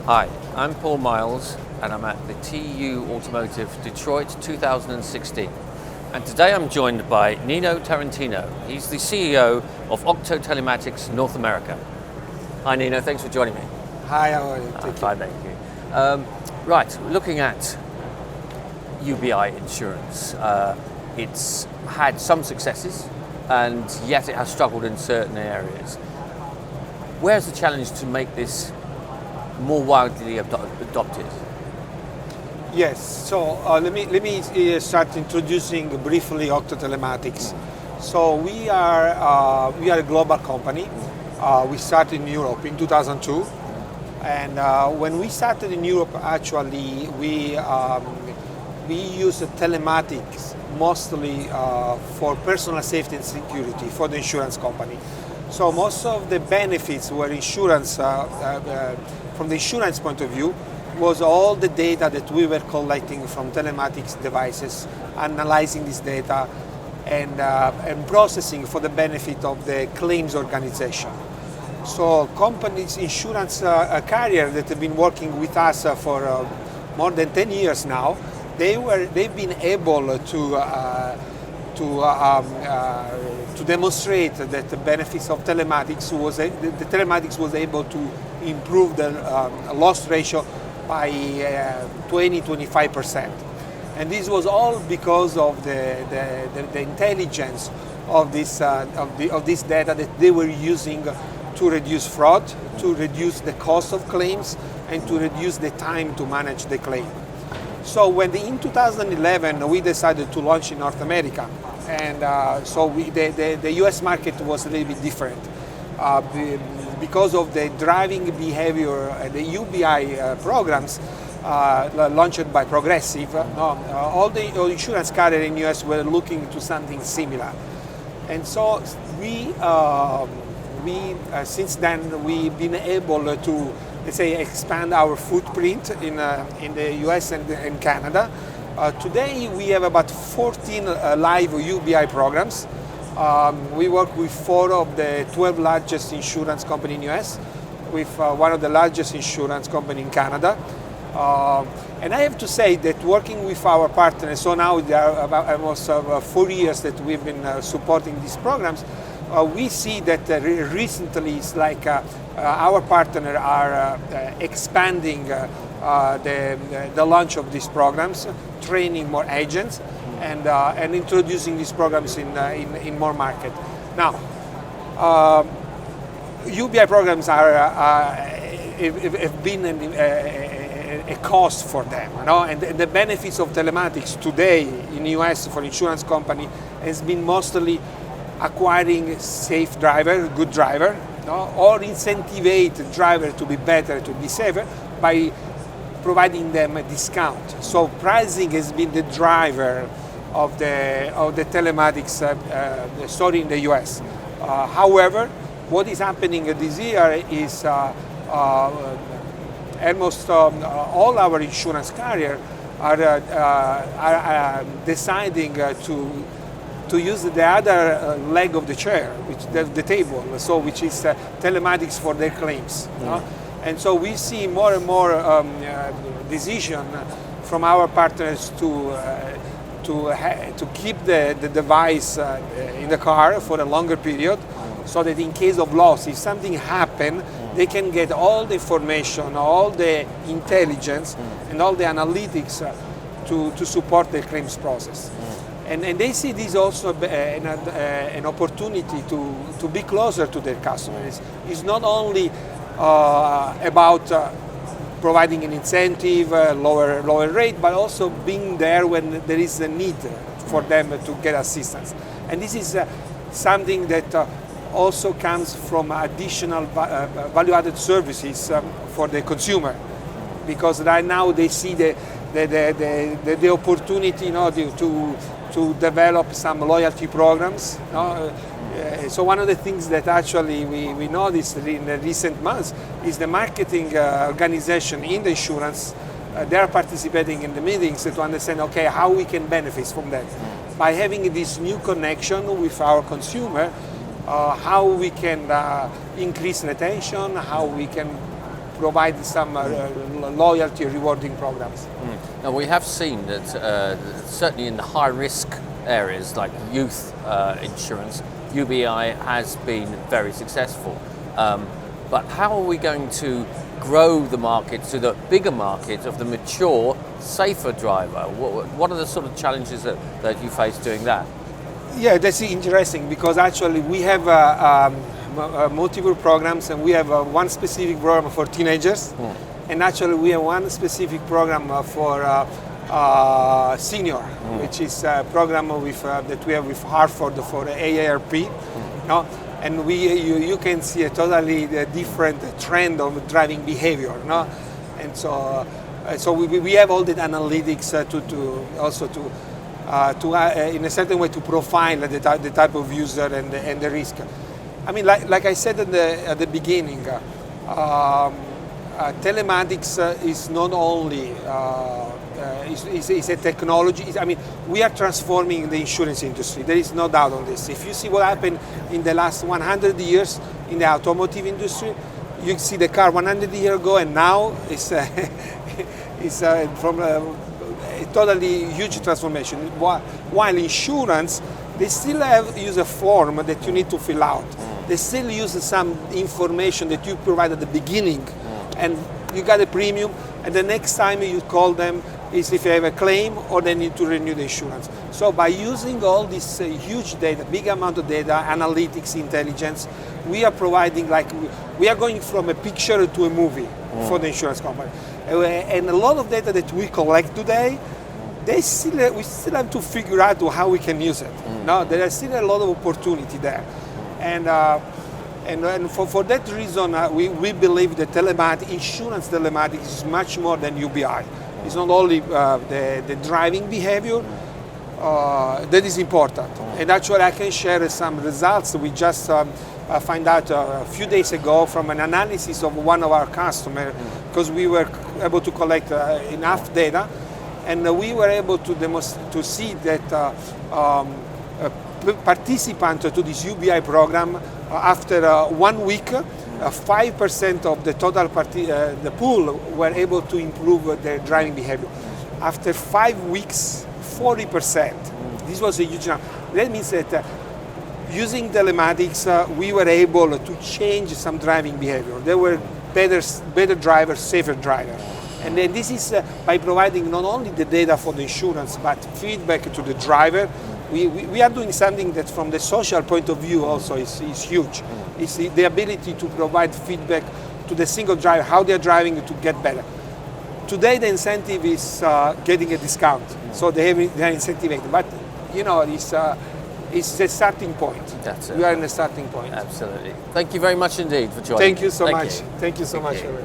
Hi, I'm Paul Miles and I'm at the TU-Automotive Detroit 2016. And today I'm joined by Nino Tarantino. He's the CEO of Octo Telematics North America. Hi Nino, thanks for joining me. Hi, how are you? Fine, thank you. Right, looking at UBI insurance. It's had some successes and yet it has struggled in certain areas. Where's the challenge to make this more widely adopted? Yes, so let me start introducing briefly Octo Telematics. So we are a global company. We started in Europe in 2002, and when we started in Europe, actually we use telematics mostly for personal safety and security for the insurance company. So most of the benefits were insurance, from the insurance point of view, was all the data that we were collecting from telematics devices, analyzing this data and processing for the benefit of the claims organization. So companies, insurance carriers that have been working with us for more than 10 years now, they've been able to demonstrate that the benefits of telematics was able to improve the loss ratio by 20-25%. And this was all because of the intelligence of this data that they were using to reduce fraud, to reduce the cost of claims, and to reduce the time to manage the claim. So in 2011 we decided to launch in North America, and the US market was a little bit different because of the driving behavior, the UBI programs launched by Progressive. All the insurance carriers in the US were looking to something similar, and so since then we've been able to, let's say, expand our footprint in the US and Canada. Today we have about 14 live UBI programs. We work with 4 of the 12 largest insurance companies in the US, with one of the largest insurance company in Canada. And I have to say that working with our partners, so now there are about almost 4 years that we've been supporting these programs, we see that recently it's like our partners are expanding the launch of these programs, training more agents, and introducing these programs in more market. Now, UBI programs have been a cost for them, and the benefits of telematics today in the US for insurance company has been mostly acquiring safe driver, good driver, or incentivate driver to be better, to be safer by providing them a discount. So pricing has been the driver of the telematics story in the US. However, what is happening this year is almost all our insurance carriers are deciding to use the other leg of the chair, the table, so which is telematics for their claims. And so we see more and more decision from our partners to keep the device in the car for a longer period, so that in case of loss, if something happens, they can get all the information, all the intelligence, and all the analytics to support the claims process. And they see this also an opportunity to be closer to their customers. It's not only about providing an incentive, lower rate, but also being there when there is a need for them to get assistance. And this is something that also comes from additional value-added services for the consumer, because right now they see the opportunity, to develop some loyalty programs. So one of the things that actually we noticed in the recent months is the marketing organization in the insurance. They are participating in the meetings to understand, okay, how we can benefit from that. By having this new connection with our consumer, how we can increase retention, how we can provide some loyalty rewarding programs. Now we have seen that certainly in the high risk areas like youth insurance, UBI has been very successful. But how are we going to grow the market to the bigger market of the mature, safer driver? What are the sort of challenges that you face doing that? Yeah, that's interesting because actually we have multiple programs, and we have one specific program for teenagers, and actually we have one specific program for senior, which is a program that we have with Hartford for AARP. No? And you can see a totally different trend of driving behavior. No? And so we have all the analytics to in a certain way to profile the type of user and the risk. I mean, like I said at the beginning, telematics is not only is a technology. I mean, we are transforming the insurance industry. There is no doubt on this. If you see what happened in the last 100 years in the automotive industry, you see the car 100 years ago and now it's from a totally huge transformation. While insurance, they still use a form that you need to fill out. They still use some information that you provide at the beginning, and you got a premium, and the next time you call them is if you have a claim or they need to renew the insurance. So by using all this huge data, big amount of data, analytics, intelligence, we are providing, like, we are going from a picture to a movie for the insurance company. And a lot of data that we collect today, we still have to figure out how we can use it. No, there is still a lot of opportunity there. And for that reason, we believe that insurance telematics is much more than UBI. It's not only the driving behavior that is important. And actually, I can share some results we just find out a few days ago from an analysis of one of our customers, because we were able to collect enough data, and we were able to see that participants to this UBI program, after 1 week, 5% of the total the pool were able to improve their driving behavior. After 5 weeks, 40%. This was a huge number. That means that using telematics, we were able to change some driving behavior. There were better drivers, safer drivers. And then this is by providing not only the data for the insurance, but feedback to the driver. We are doing something that from the social point of view also is huge. It's the ability to provide feedback to the single driver, how they're driving to get better. Today the incentive is getting a discount, so they're incentivized. But you know, it's a starting point. That's it. We are in a starting point. Absolutely. Thank you very much indeed for joining. Thank you so Thank much. you. Thank you so Thank much. you.